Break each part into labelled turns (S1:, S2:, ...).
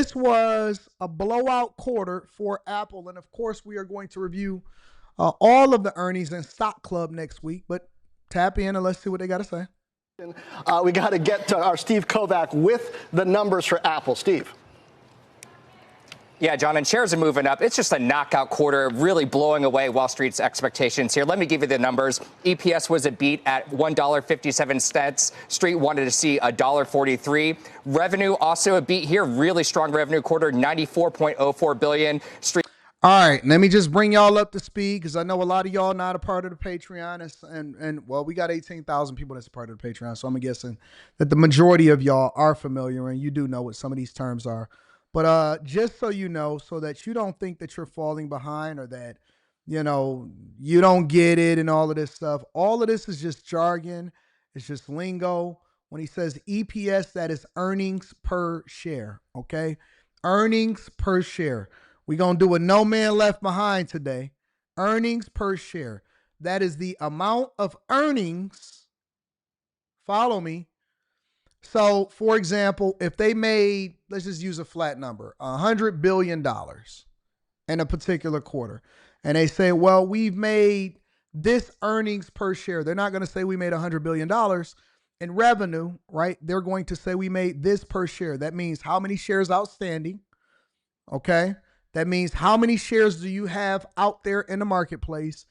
S1: this was a blowout quarter for Apple. And of course, we are going to review all of the earnings in Stock Club next week. But tap in and let's see what they got to say.
S2: We got to get to our Steve Kovac with the numbers for Apple. Steve.
S3: Yeah, John, and shares are moving up. It's just a knockout quarter, really blowing away Wall Street's expectations here. Let me give you the numbers. EPS was a beat at $1.57. Street wanted to see $1.43. Revenue also a beat here. Really strong revenue quarter, $94.04 billion. Street.
S1: All right, let me just bring y'all up to speed because I know a lot of y'all not a part of the Patreon. And well, we got 18,000 people that's a part of the Patreon, so I'm guessing that the majority of y'all are familiar and you do know what some of these terms are. But just so you know, so that you don't think that you're falling behind or that, you know, you don't get it and all of this stuff. All of this is just jargon. It's just lingo. When he says EPS, that is earnings per share, okay? Earnings per share. We're going to do a no man left behind today. Earnings per share. That is the amount of earnings. Follow me. So, for example, if they made, let's just use a flat number, $100 billion in a particular quarter, and they say, well, we've made this earnings per share. They're not going to say we made $100 billion in revenue, right? They're going to say we made this per share. That means how many shares outstanding, okay? That means how many shares do you have out there in the marketplace?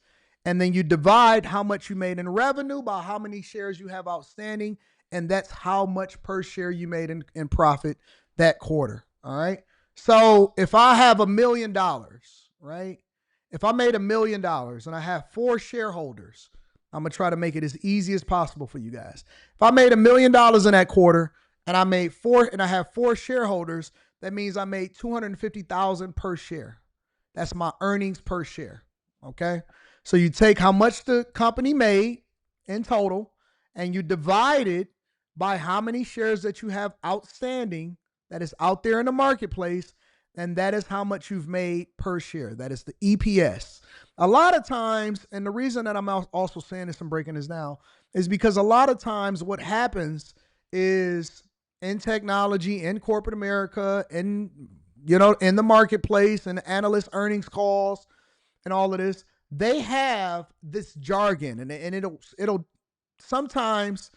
S1: And then you divide how much you made in revenue by how many shares you have outstanding. And that's how much per share you made in profit that quarter. All right. So if I have $1 million, right? If I made $1 million and I have 4 shareholders, I'm going to try to make it as easy as possible for you guys. If I made $1 million in that quarter and I have 4 shareholders, that means I made $250,000 per share. That's my earnings per share. Okay. So you take how much the company made in total and you divide it by how many shares that you have outstanding that is out there in the marketplace, and that is how much you've made per share. That is the EPS. A lot of times, and the reason that I'm also saying this and breaking this down is because a lot of times what happens is in technology, in corporate America, in the marketplace, and analyst earnings calls and all of this, they have this jargon and it'll sometimes,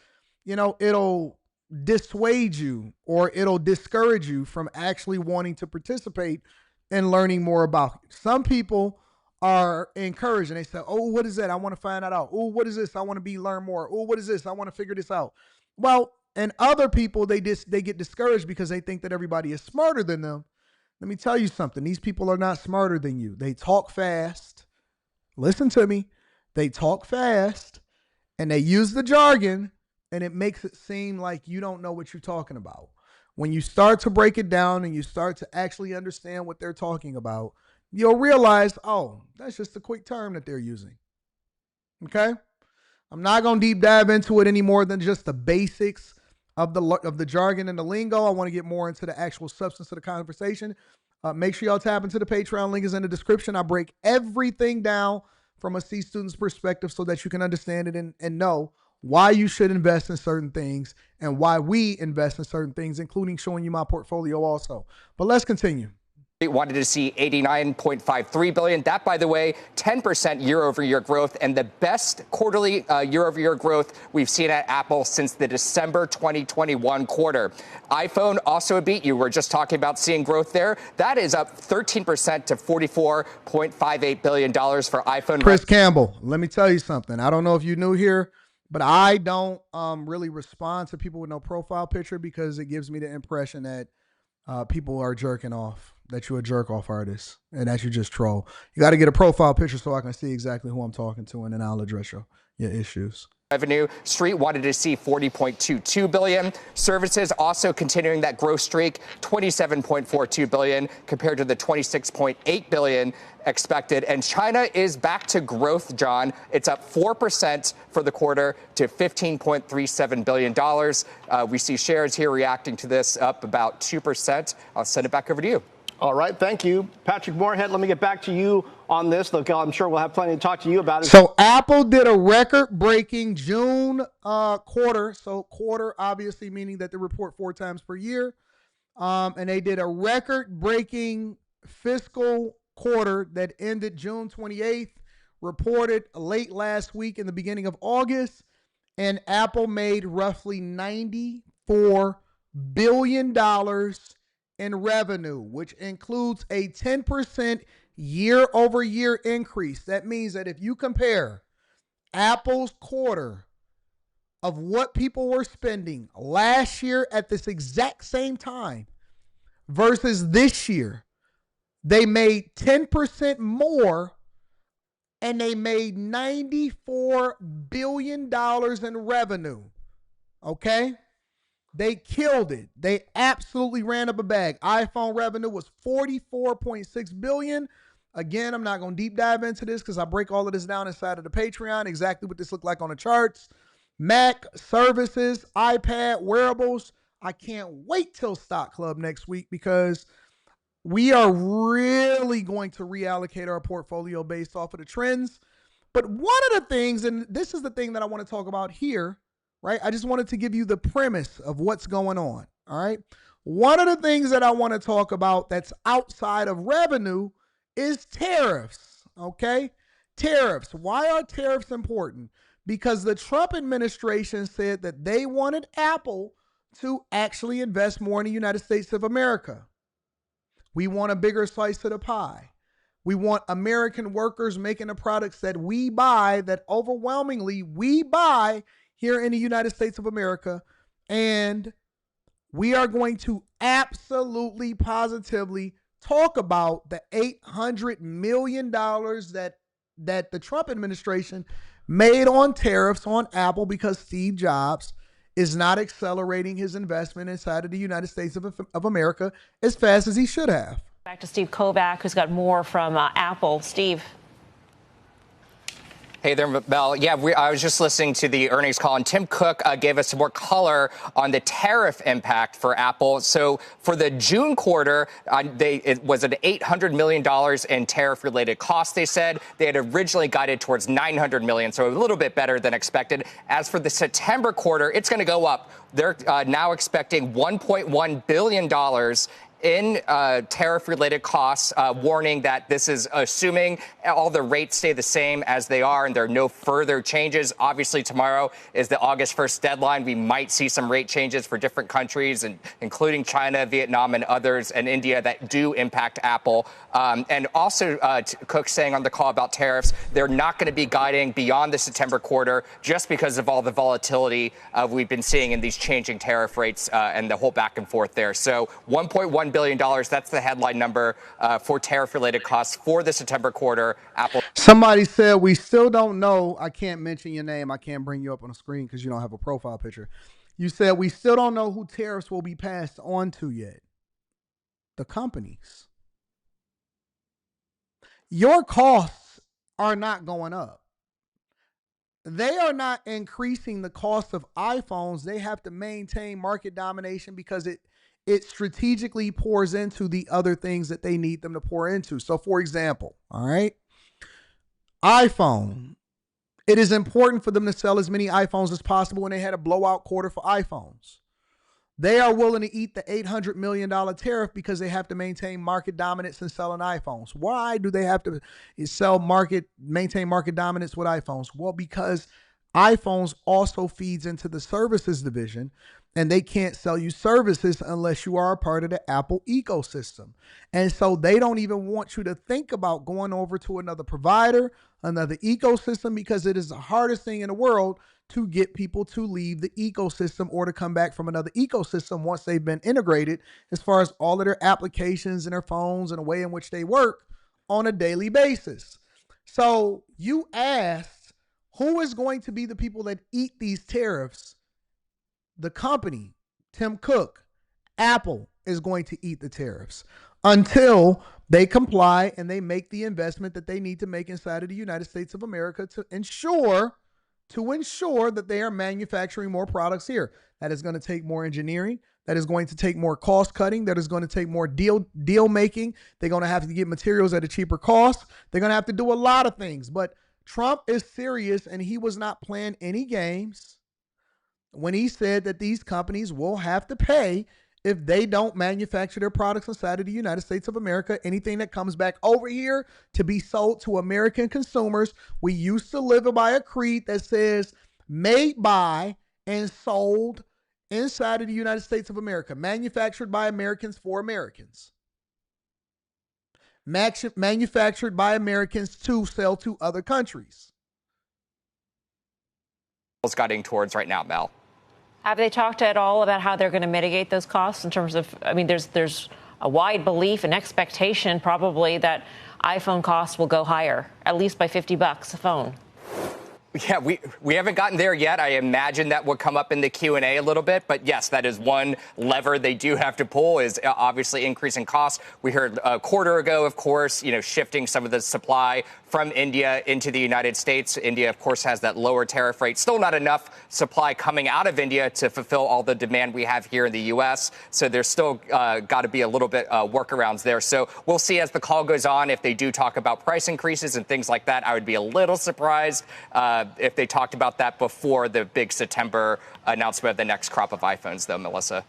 S1: it'll dissuade you or it'll discourage you from actually wanting to participate in learning more about it. Some people are encouraged and they say, oh, what is that? I want to find that out. Oh, what is this? I want to learn more. Oh, what is this? I want to figure this out. Well, and other people, they get discouraged because they think that everybody is smarter than them. Let me tell you something. These people are not smarter than you. They talk fast. Listen to me. They talk fast and they use the jargon, and it makes it seem like you don't know what you're talking about. When you start to break it down and you start to actually understand what they're talking about, you'll realize, oh, that's just a quick term that they're using. Okay? I'm not going to deep dive into it any more than just the basics of the jargon and the lingo. I want to get more into the actual substance of the conversation. Make sure y'all tap into the Patreon. Link is in the description. I break everything down from a C student's perspective so that you can understand it and know why you should invest in certain things and why we invest in certain things, including showing you my portfolio also. But let's continue.
S3: Wanted to see $89.53 billion. That, by the way, 10% year-over-year growth and the best quarterly year-over-year growth we've seen at Apple since the December 2021 quarter. iPhone also a beat. You were just talking about seeing growth there. That is up 13% to $44.58 billion for iPhone.
S1: Chris Campbell, let me tell you something. I don't know if you're new here, but I don't really respond to people with no profile picture because it gives me the impression that people are jerking off, that you're a jerk off artist and that you just troll. You got to get a profile picture so I can see exactly who I'm talking to, and then I'll address your issues.
S3: Revenue, Street wanted to see $40.22 billion. Services also continuing that growth streak, $27.42 billion compared to the $26.8 billion expected. And China is back to growth, John. It's up 4% for the quarter to $15.37 billion. We see shares here reacting to this up about 2%. I'll send it back over to you.
S2: All right. Thank you. Patrick Moorhead, let me get back to you on this. Look, I'm sure we'll have plenty to talk to you about it.
S1: So Apple did a record-breaking June quarter. So quarter, obviously, meaning that they report 4 times per year. And they did a record-breaking fiscal quarter that ended June 28th, reported late last week in the beginning of August, and Apple made roughly $94 billion in revenue, which includes a 10% year-over-year increase. That means that if you compare Apple's quarter of what people were spending last year at this exact same time versus this year, they made 10% more and they made $94 billion in revenue. Okay? They killed it. They absolutely ran up a bag. iPhone revenue was $44.6 billion. Again, I'm not going to deep dive into this because I break all of this down inside of the Patreon, exactly what this looked like on the charts. Mac, services, iPad, wearables. I can't wait till Stock Club next week because we are really going to reallocate our portfolio based off of the trends. But one of the things, and this is the thing that I want to talk about here, right? I just wanted to give you the premise of what's going on, all right? One of the things that I want to talk about that's outside of revenue is tariffs, okay? Tariffs. Why are tariffs important? Because the Trump administration said that they wanted Apple to actually invest more in the United States of America. We want a bigger slice of the pie. We want American workers making the products that we buy, that overwhelmingly we buy here in the United States of America. And we are going to absolutely, positively talk about the $800 million that the Trump administration made on tariffs on Apple because Steve Jobs is not accelerating his investment inside of the United States of America as fast as he should have.
S4: Back to Steve Kovac, who's got more from Apple. Steve.
S3: Hey there, Mel. Yeah, I was just listening to the earnings call, and Tim Cook gave us some more color on the tariff impact for Apple. So for the June quarter, it was an $800 million in tariff-related costs, they said. They had originally guided towards $900 million, so a little bit better than expected. As for the September quarter, it's going to go up. They're now expecting $1.1 billion in tariff-related costs, warning that this is assuming all the rates stay the same as they are and there are no further changes. Obviously, tomorrow is the August 1st deadline. We might see some rate changes for different countries, including China, Vietnam, and others, and India, that do impact Apple. And also, Cook saying on the call about tariffs, they're not going to be guiding beyond the September quarter just because of all the volatility we've been seeing in these changing tariff rates and the whole back and forth there. So $1.1 billion, that's the headline number for tariff-related costs for the September quarter. Apple.
S1: Somebody said we still don't know. I can't mention your name. I can't bring you up on the screen because you don't have a profile picture. You said we still don't know who tariffs will be passed on to yet. The companies. Your costs are not going up. They are not increasing the cost of iPhones. They have to maintain market domination because it strategically pours into the other things that they need them to pour into. So, for example, all right, iPhone. It is important for them to sell as many iPhones as possible, and they had a blowout quarter for iPhones. They are willing to eat the $800 million tariff because they have to maintain market dominance in selling iPhones. Why do they have to maintain market dominance with iPhones? Well, because iPhones also feeds into the services division, and they can't sell you services unless you are a part of the Apple ecosystem. And so they don't even want you to think about going over to another provider, another ecosystem, because it is the hardest thing in the world to get people to leave the ecosystem or to come back from another ecosystem once they've been integrated as far as all of their applications and their phones and the way in which they work on a daily basis. So you asked, who is going to be the people that eat these tariffs? The company, Tim Cook, Apple is going to eat the tariffs until they comply and they make the investment that they need to make inside of the United States of America to ensure that they are manufacturing more products here. That is going to take more engineering. That is going to take more cost cutting. That is going to take more deal making. They're going to have to get materials at a cheaper cost. They're going to have to do a lot of things. But Trump is serious, and he was not playing any games when he said that these companies will have to pay if they don't manufacture their products inside of the United States of America. Anything that comes back over here to be sold to American consumers, we used to live by a creed that says made by and sold inside of the United States of America, manufactured by Americans for Americans. Manufactured by Americans to sell to other countries.
S3: Getting towards right now, Mel.
S4: Have they talked at all about how they're going to mitigate those costs in terms of, I mean, there's a wide belief and expectation probably that iPhone costs will go higher, at least by $50 a phone.
S3: Yeah, we haven't gotten there yet. I imagine that would come up in the Q&A a little bit. But yes, that is one lever they do have to pull, is obviously increasing costs. We heard a quarter ago, of course, shifting some of the supply from India into the United States. India, of course, has that lower tariff rate. Still not enough supply coming out of India to fulfill all the demand we have here in the U.S. So there's still got to be a little bit workarounds there. So we'll see as the call goes on if they do talk about price increases and things like that. I would be a little surprised if they talked about that before the big September announcement of the next crop of iPhones, though, Melissa.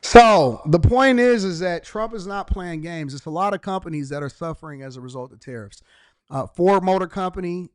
S1: So the point is that Trump is not playing games. It's a lot of companies that are suffering as a result of tariffs. Ford Motor Company,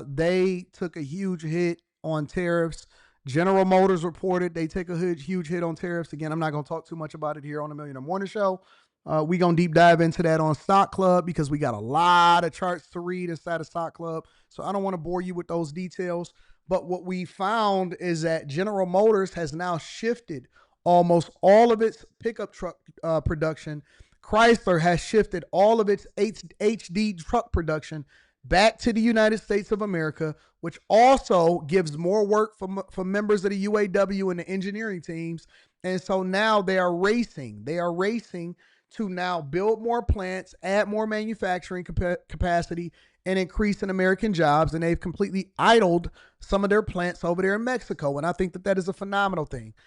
S1: they took a huge hit on tariffs. General Motors reported they take a huge hit on tariffs. Again, I'm not going to talk too much about it here on the Millionaire Morning Show. We're going to deep dive into that on Stock Club because we got a lot of charts to read inside of Stock Club. So I don't want to bore you with those details. But what we found is that General Motors has now shifted almost all of its pickup truck production. Chrysler has shifted all of its HD truck production back to the United States of America, which also gives more work for members of the UAW and the engineering teams. And so now they are racing. They are racing to now build more plants, add more manufacturing capacity, and increase in American jobs. And they've completely idled some of their plants over there in Mexico. And I think that is a phenomenal thing.